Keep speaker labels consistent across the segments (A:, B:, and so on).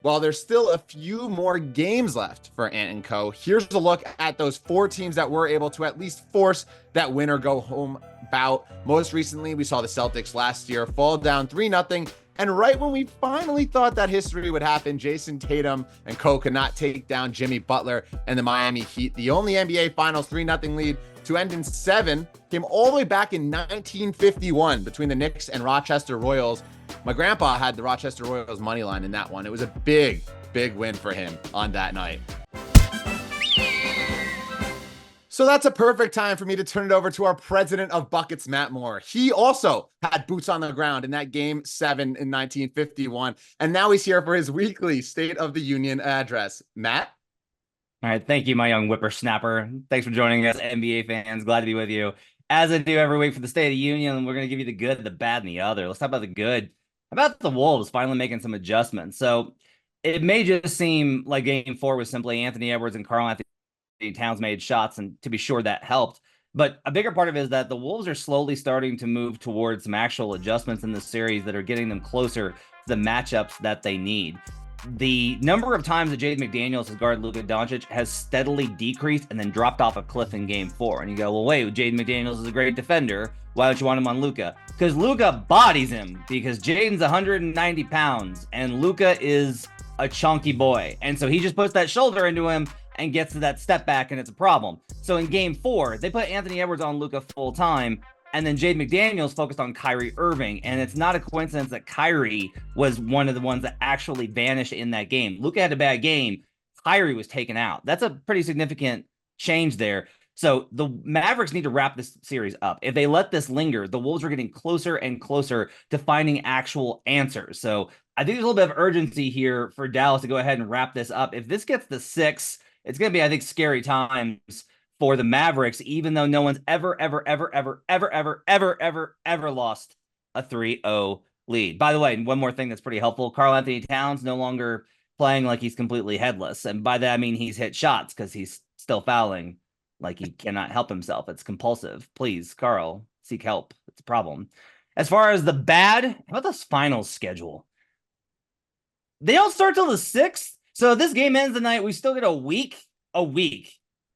A: While there's still a few more games left for Ant and Co., here's a look at those 4 teams that were able to at least force that win or go home bout. Most recently, we saw the Celtics last year fall down 3-0. And right when we finally thought that history would happen, Jason Tatum and co. could not take down Jimmy Butler and the Miami Heat. The only NBA Finals 3-0 lead to end in 7 came all the way back in 1951 between the Knicks and Rochester Royals. My grandpa had the Rochester Royals money line in that one. It was a big, big win for him on that night. So that's a perfect time for me to turn it over to our president of buckets, Matt Moore. He also had boots on the ground in that game 7 in 1951. And now he's here for his weekly State of the Union address. Matt?
B: All right. Thank you, my young whippersnapper. Thanks for joining us, NBA fans. Glad to be with you. As I do every week for the State of the Union, we're going to give you the good, the bad, and the other. Let's talk about the good. How about the Wolves finally making some adjustments? So it may just seem like game 4 was simply Anthony Edwards and Karl Anthony Towns made shots, and to be sure that helped. But a bigger part of it is that the Wolves are slowly starting to move towards some actual adjustments in the series that are getting them closer to the matchups that they need. The number of times that Jaden McDaniels has guarded Luka Doncic has steadily decreased and then dropped off a cliff in game 4. And you go, well, wait, Jaden McDaniels is a great defender. Why don't you want him on Luka? Because Luka bodies him, because Jaden's 190 pounds and Luka is a chunky boy. And so he just puts that shoulder into him and gets to that step back, and it's a problem. So in game 4, they put Anthony Edwards on Luka full time, and then Jaden McDaniels focused on Kyrie Irving. And it's not a coincidence that Kyrie was one of the ones that actually vanished in that game. Luka had a bad game. Kyrie was taken out. That's a pretty significant change there. So the Mavericks need to wrap this series up. If they let this linger, the Wolves are getting closer and closer to finding actual answers. So I think there's a little bit of urgency here for Dallas to go ahead and wrap this up. If this gets to 6, it's going to be, I think, scary times for the Mavericks, even though no one's ever lost a 3-0 lead. By the way, one more thing that's pretty helpful. Karl Anthony Towns no longer playing like he's completely headless. And by that, I mean he's hit shots because he's still fouling like he cannot help himself. It's compulsive. Please, Karl, seek help. It's a problem. As far as the bad, how about this finals schedule? They don't start till the 6th. So this game ends tonight. We still get a week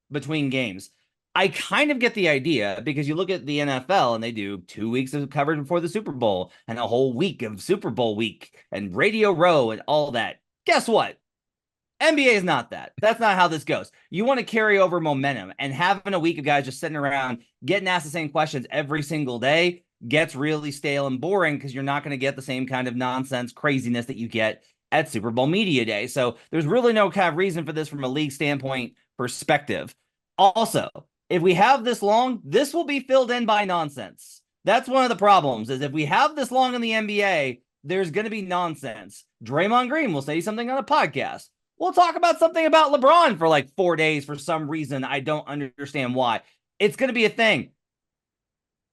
B: between games. I kind of get the idea because you look at the NFL and they do 2 weeks of coverage before the Super Bowl and a whole week of Super Bowl week and Radio Row and all that. Guess what? NBA is not that. That's not how this goes. You want to carry over momentum, and having a week of guys just sitting around getting asked the same questions every single day gets really stale and boring because you're not going to get the same kind of nonsense craziness that you get at Super Bowl Media Day. So there's really no kind of reason for this from a league standpoint perspective. Also, if we have this long, this will be filled in by nonsense. That's one of the problems, is if we have this long in the NBA, there's going to be nonsense. Draymond Green will say something on a podcast. We'll talk about something about LeBron for like 4 days for some reason. I don't understand why. It's going to be a thing.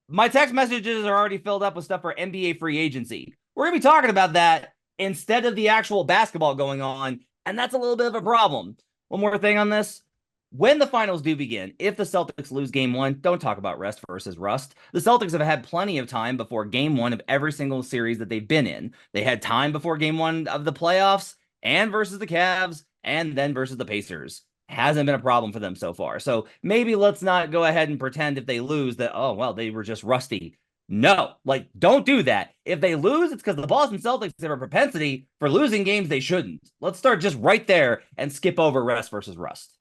B: My text messages are already filled up with stuff for NBA free agency. We're going to be talking about that instead of the actual basketball going on, and that's a little bit of a problem. One more thing on this. When the finals do begin, if the Celtics lose game 1, don't talk about rest versus rust. The Celtics have had plenty of time before game 1 of every single series that they've been in. They had time before game 1 of the playoffs and versus the Cavs and then versus the Pacers. Hasn't been a problem for them so far. So maybe let's not go ahead and pretend if they lose that, oh, well, they were just rusty. No, like, don't do that. If they lose, it's because the Boston Celtics have a propensity for losing games they shouldn't. Let's start just right there and skip over rest versus rust.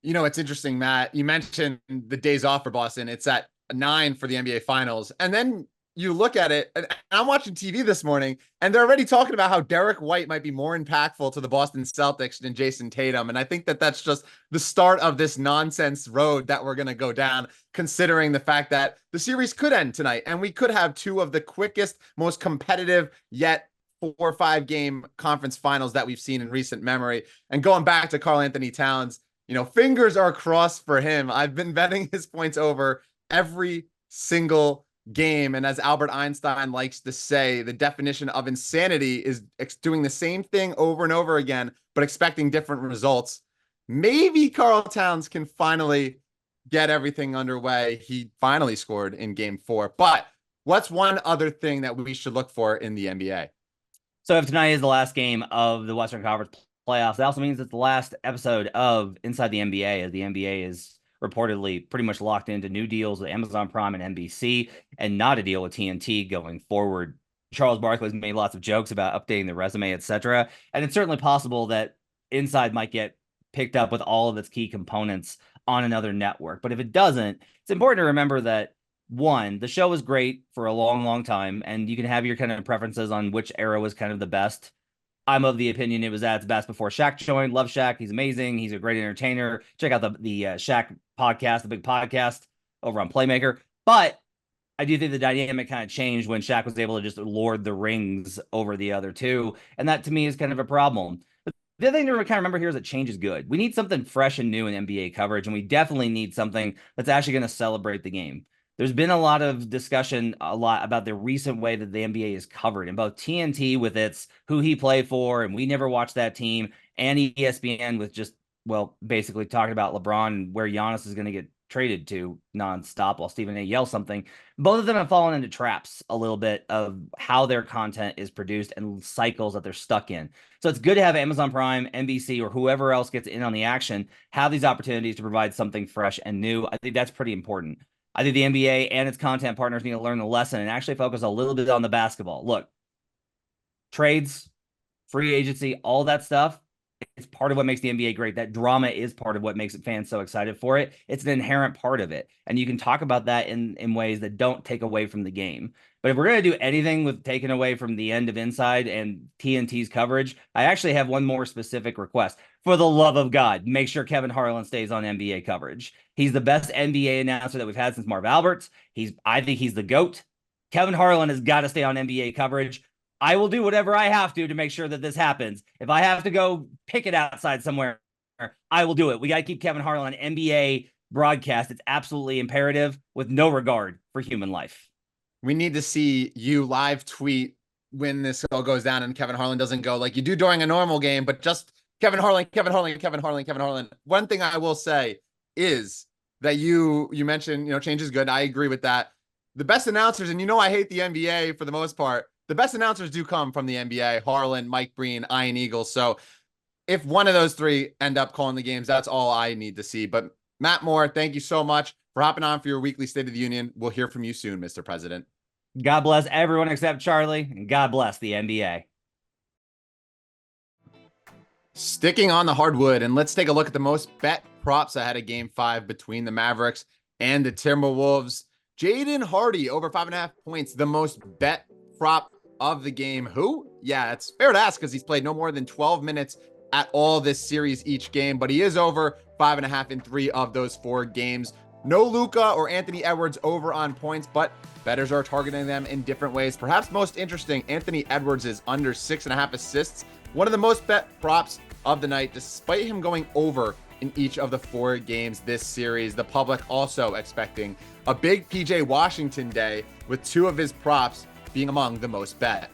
A: You know, it's interesting, Matt. You mentioned the days off for Boston. It's at 9 for the NBA Finals. And then you look at it, and I'm watching TV this morning, and they're already talking about how Derek White might be more impactful to the Boston Celtics than Jason Tatum. And I think that that's just the start of this nonsense road that we're going to go down, considering the fact that the series could end tonight, and we could have 2 of the quickest, most competitive, yet 4 or 5 game conference finals that we've seen in recent memory. And going back to Karl Anthony Towns, you know, fingers are crossed for him. I've been betting his points over every single game. And as Albert Einstein likes to say, the definition of insanity is doing the same thing over and over again, but expecting different results. Maybe Karl Towns can finally get everything underway. He finally scored in game 4. But what's one other thing that we should look for in the NBA?
B: So if tonight is the last game of the Western Conference playoffs, that also means it's the last episode of Inside the NBA, as the NBA is reportedly pretty much locked into new deals with Amazon Prime and NBC, and not a deal with TNT going forward. Charles Barkley's made lots of jokes about updating the resume, etc. And it's certainly possible that Inside might get picked up with all of its key components on another network. But if it doesn't, it's important to remember that one, the show was great for a long, long time, and you can have your kind of preferences on which era was kind of the best. I'm of the opinion it was at its best before Shaq joined. Love Shaq. He's amazing. He's a great entertainer. Check out the Shaq podcast, the big podcast over on Playmaker. But I do think the dynamic kind of changed when Shaq was able to just lord the rings over the other two. And that to me is kind of a problem. But the other thing to kind of remember here is that change is good. We need something fresh and new in NBA coverage, and we definitely need something that's actually going to celebrate the game. There's been a lot of discussion about the recent way that the NBA is covered, and both TNT with its who he played for, and we never watched that team, and ESPN with just, well, basically talking about LeBron and where Giannis is going to get traded to nonstop while Stephen A yells something. Both of them have fallen into traps a little bit of how their content is produced and cycles that they're stuck in. So it's good to have Amazon Prime, NBC, or whoever else gets in on the action have these opportunities to provide something fresh and new. I think that's pretty important. I think the NBA and its content partners need to learn the lesson and actually focus a little bit on the basketball. Look, trades, free agency, all that stuff, it's part of what makes the NBA great. That drama is part of what makes fans so excited for it. It's an inherent part of it. And you can talk about that in ways that don't take away from the game. But if we're going to do anything with taking away from the end of Inside and TNT's coverage, I actually have one more specific request. For the love of God, make sure Kevin Harlan stays on NBA coverage. He's the best NBA announcer that we've had since Marv Alberts. I think he's the GOAT. Kevin Harlan has got to stay on NBA coverage. I will do whatever I have to make sure that this happens. If I have to go pick it outside somewhere, I will do it. We got to keep Kevin Harlan on NBA broadcast. It's absolutely imperative with no regard for human life.
A: We need to see you live tweet when this all goes down and Kevin Harlan doesn't go like you do during a normal game, but just Kevin Harlan, Kevin Harlan, Kevin Harlan, Kevin Harlan. One thing I will say is that you mentioned, change is good. I agree with that. The best announcers, and I hate the NBA for the most part, the best announcers do come from the NBA, Harlan, Mike Breen, Ian Eagle. So if one of those three end up calling the games, that's all I need to see. But Matt Moore, thank you so much for hopping on for your weekly State of the Union. We'll hear from you soon, Mr. President.
B: God bless everyone except Charlie, and God bless the NBA.
A: Sticking on the hardwood, and let's take a look at the most bet props ahead of Game 5 between the Mavericks and the Timberwolves. Jaden Hardy over 5.5 points, the most bet prop of the game. Who? Yeah, it's fair to ask because he's played no more than 12 minutes at all this series each game, but he is over 5.5 in 3 of those 4 games. No Luka or Anthony Edwards over on points, but bettors are targeting them in different ways. Perhaps most interesting, Anthony Edwards is under 6.5 assists. One of the most bet props of the night, despite him going over in each of the 4 games this series. The public also expecting a big PJ Washington day with 2 of his props being among the most bet.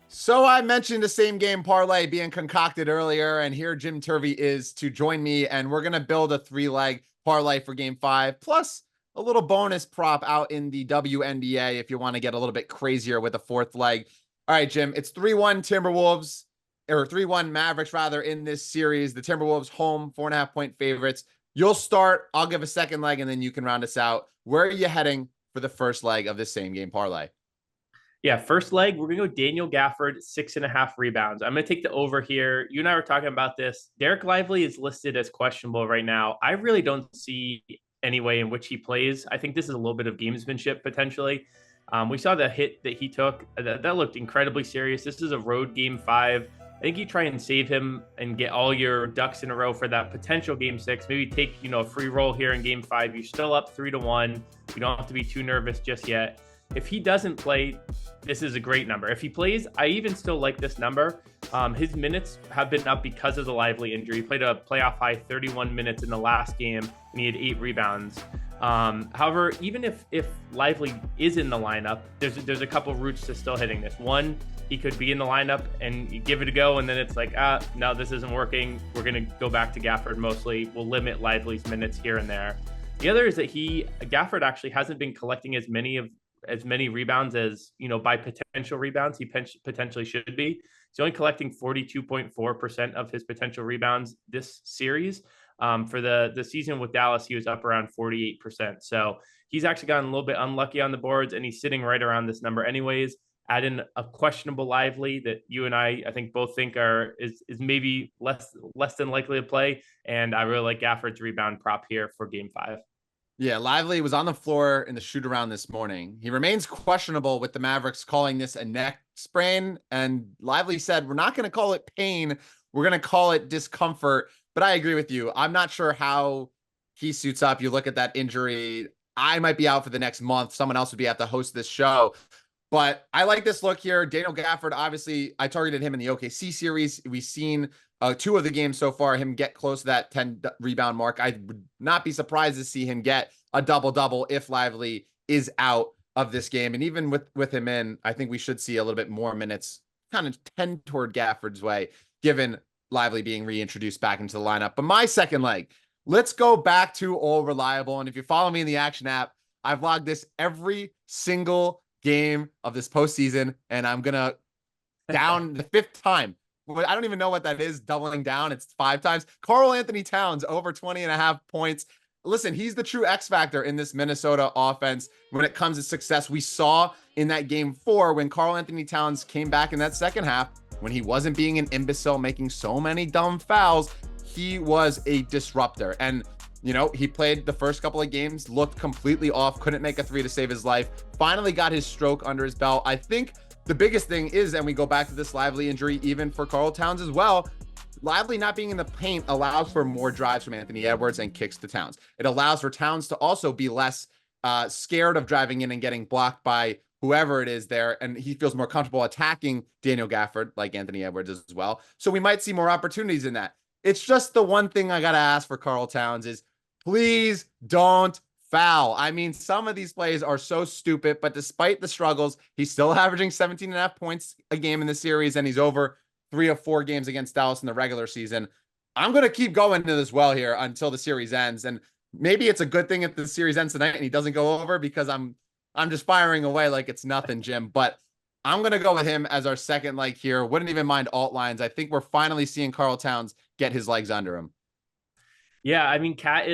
A: So I mentioned the same game parlay being concocted earlier, and here Jim Turvey is to join me, and we're going to build a 3-leg parlay for Game 5, plus a little bonus prop out in the WNBA if you want to get a little bit crazier with a 4th leg. All right, Jim, it's 3-1 Timberwolves, or 3-1 Mavericks, rather, in this series. The Timberwolves home, 4.5 point favorites. You'll start, I'll give a 2nd leg, and then you can round us out. Where are you heading for the 1st leg of this same game parlay?
C: Yeah, 1st leg, we're going to go Daniel Gafford, 6.5 rebounds. I'm going to take the over here. You and I were talking about this. Derek Lively is listed as questionable right now. I really don't see any way in which he plays. I think this is a little bit of gamesmanship potentially. We saw the hit that he took. That looked incredibly serious. This is a road Game 5. I think you try and save him and get all your ducks in a row for that potential Game 6. Maybe take, a free roll here in Game 5. You're still up 3-1. You don't have to be too nervous just yet. If he doesn't play, this is a great number. If he plays, I even still like this number. His minutes have been up because of the Lively injury. He played a playoff high 31 minutes in the last game, and he had 8 rebounds. However, even if Lively is in the lineup, there's a couple routes to still hitting this. One, he could be in the lineup and you give it a go, and then it's like, no, this isn't working. We're going to go back to Gafford mostly. We'll limit Lively's minutes here and there. The other is that Gafford actually hasn't been collecting as many of as many rebounds as, by potential rebounds he potentially should be. He's only collecting 42.4% of his potential rebounds this series. For the season with Dallas, he was up around 48%. So he's actually gotten a little bit unlucky on the boards, and he's sitting right around this number anyways. Add in a questionable Lively that you and I think both think is maybe less than likely to play, and I really like Gafford's rebound prop here for Game 5.
A: Yeah, Lively was on the floor in the shoot around this morning. He remains questionable, with the Mavericks calling this a neck sprain. And Lively said, we're not going to call it pain. We're going to call it discomfort. But I agree with you. I'm not sure how he suits up. You look at that injury. I might be out for the next month. Someone else would be at to host this show. But I like this look here. Daniel Gafford, obviously, I targeted him in the OKC series. We've seen 2 of the games so far, him get close to that 10 rebound mark. I would not be surprised to see him get a double-double if Lively is out of this game. And even with him in, I think we should see a little bit more minutes kind of tend toward Gafford's way, given Lively being reintroduced back into the lineup. But my second leg, let's go back to All Reliable. And if you follow me in the Action app, I've logged this every single game of this postseason, and I'm gonna down the 5th time. I don't even know what that is. Doubling down. It's 5 times. Karl-Anthony Towns over 20.5 points. Listen, he's the true X factor in this Minnesota offense when it comes to success. We saw in that Game 4 when Karl-Anthony Towns came back in that second half, when he wasn't being an imbecile, making so many dumb fouls, he was a disruptor. And he played the first couple of games, looked completely off, couldn't make a 3 to save his life, finally got his stroke under his belt. I think the biggest thing is, and we go back to this Lively injury, even for Karl Towns as well, Lively not being in the paint allows for more drives from Anthony Edwards and kicks to Towns. It allows for Towns to also be less scared of driving in and getting blocked by whoever it is there, and he feels more comfortable attacking Daniel Gafford, like Anthony Edwards as well. So we might see more opportunities in that. It's just the one thing I got to ask for Karl Towns is, please don't foul. I mean, some of these plays are so stupid, but despite the struggles, he's still averaging 17.5 points a game in the series, and he's over 3 of 4 games against Dallas in the regular season. I'm going to keep going to this well here until the series ends, and maybe it's a good thing if the series ends tonight and he doesn't go over, because I'm just firing away like it's nothing, Jim. But I'm going to go with him as our second leg here. Wouldn't even mind alt lines. I think we're finally seeing Karl Towns get his legs under him.
C: Yeah, I mean, Cat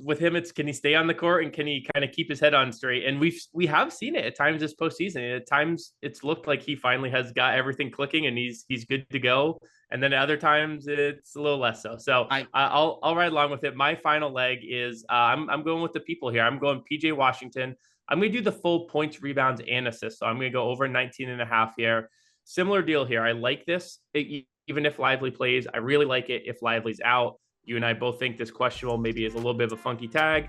C: with him, it's can he stay on the court and can he kind of keep his head on straight? And we have seen it at times this postseason. At times it's looked like he finally has got everything clicking and he's good to go. And then at other times it's a little less so. So I'll ride along with it. My final leg is I'm going with the people here. I'm going PJ Washington. I'm going to do the full points, rebounds, and assists. So I'm going to go over 19.5 here. Similar deal here. I like this. Even if Lively plays, I really like it if Lively's out. You and I both think this questionable maybe is a little bit of a funky tag.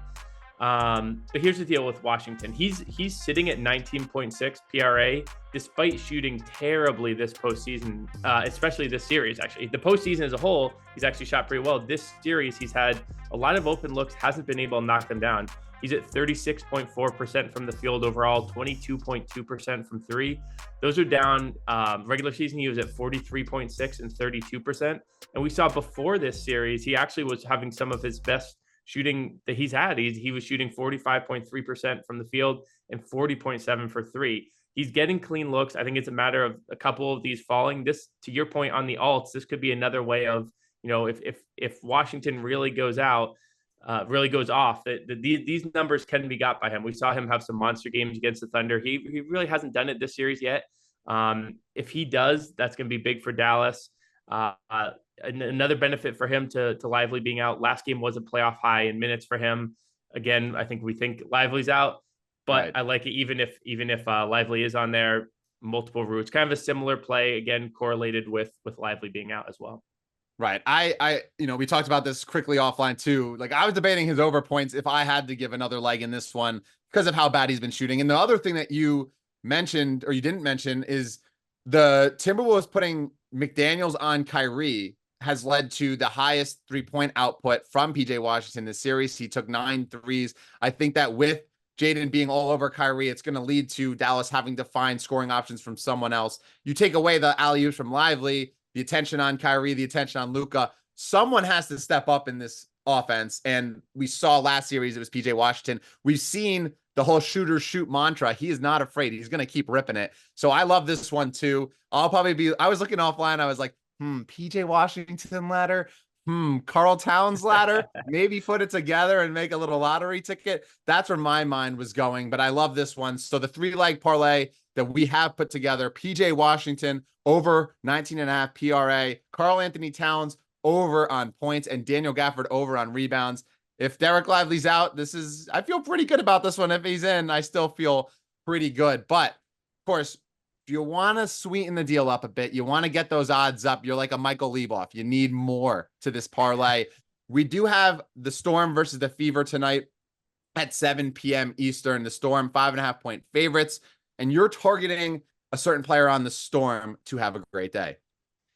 C: But here's the deal with Washington. He's sitting at 19.6 PRA, despite shooting terribly this postseason, especially this series, actually. The postseason as a whole, he's actually shot pretty well. This series, he's had a lot of open looks, hasn't been able to knock them down. He's at 36.4% from the field overall, 22.2% from 3. Those are down. Regular season, he was at 43.6 and 32%. And we saw before this series, he actually was having some of his best shooting that he's had. He was shooting 45.3% from the field and 40.7 for 3. He's getting clean looks. I think it's a matter of a couple of these falling. This, to your point on the alts, this could be another way of, if Washington really goes out, really goes off, these numbers can be got by him. We saw him have some monster games against the Thunder. He really hasn't done it this series yet. If he does, that's going to be big for Dallas. Another benefit for him to Lively being out. Last game was a playoff high in minutes for him. Again, we think Lively's out, but right. I like it even if Lively is on there. Multiple routes, kind of a similar play, again correlated with Lively being out as well.
A: Right. We talked about this quickly offline too. Like, I was debating his over points if I had to give another leg in this one because of how bad he's been shooting. And the other thing that you mentioned, or you didn't mention, is the Timberwolves putting McDaniels on Kyrie has led to the highest 3-point output from PJ Washington this series. He took 9 threes. I think that with Jaden being all over Kyrie, it's going to lead to Dallas having to find scoring options from someone else. You take away the alley-oops from Lively, the attention on Kyrie, the attention on Luka. Someone has to step up in this offense. And we saw last series, it was PJ Washington. We've seen the whole shooter shoot mantra. He is not afraid. He's going to keep ripping it. So I love this one too. I was looking offline. I was like, PJ Washington ladder. Carl Towns ladder. Maybe put it together and make a little lottery ticket. That's where my mind was going. But I love this one. So the 3-leg parlay that we have put together, PJ Washington over 19.5 PRA, Carl Anthony Towns over on points, and Daniel Gafford over on rebounds. If Derek Lively's out, I feel pretty good about this one. If he's in, I still feel pretty good. But of course, if you want to sweeten the deal up a bit, you want to get those odds up, you're like a Michael Leboff. You need more to this parlay. We do have the Storm versus the Fever tonight at 7 p.m. Eastern. The Storm 5.5-point favorites, and you're targeting a certain player on the Storm to have a great day.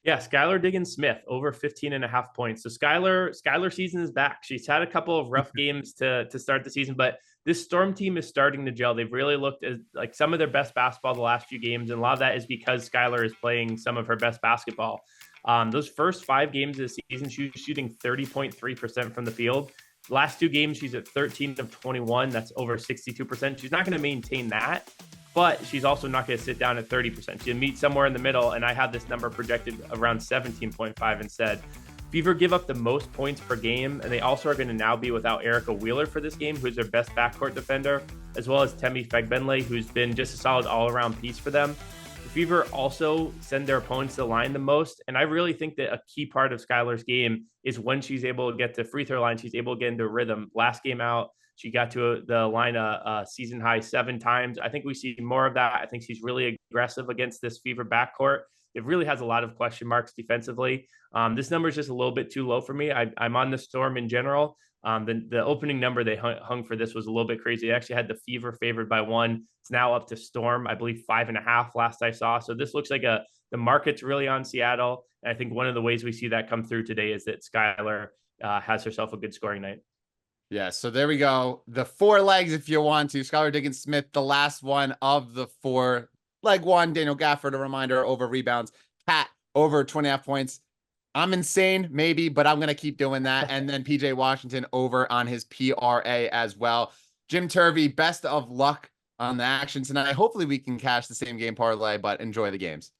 C: Yeah, Skylar Diggins-Smith over 15.5 points. So Skylar season is back. She's had a couple of rough games to start the season, but this Storm team is starting to gel. They've really looked as like some of their best basketball the last few games, and a lot of that is because Skylar is playing some of her best basketball. Those first 5 games of the season, she's shooting 30.3% from the field. The last 2 games, she's at 13 of 21. That's over 62%. She's not going to maintain that, but she's also not going to sit down at 30%. She'll meet somewhere in the middle, and I have this number projected around 17.5 instead. Fever give up the most points per game, and they also are going to now be without Erica Wheeler for this game, who's their best backcourt defender, as well as Temi Fagbenle, who's been just a solid all-around piece for them. The Fever also send their opponents to the line the most, and I really think that a key part of Skylar's game is when she's able to get to free throw line, she's able to get into a rhythm. Last game out, she got to the line a season high 7 times. I think we see more of that. I think she's really aggressive against this Fever backcourt. It really has a lot of question marks defensively. This number is just a little bit too low for me. I'm on the Storm in general. The opening number they hung for this was a little bit crazy. They actually had the Fever favored by 1. It's now up to Storm, I believe 5.5 last I saw. So this looks like the market's really on Seattle. And I think one of the ways we see that come through today is that Skylar has herself a good scoring night.
A: Yeah, so there we go. The 4 legs, if you want to. Skylar Diggins-Smith, the last one of the 4. Leg 1, Daniel Gafford, a reminder, over rebounds. Cat, over 20.5 points. I'm insane, maybe, but I'm going to keep doing that. And then PJ Washington over on his PRA as well. Jim Turvey, best of luck on the action tonight. Hopefully we can cash the same game parlay, but enjoy the games.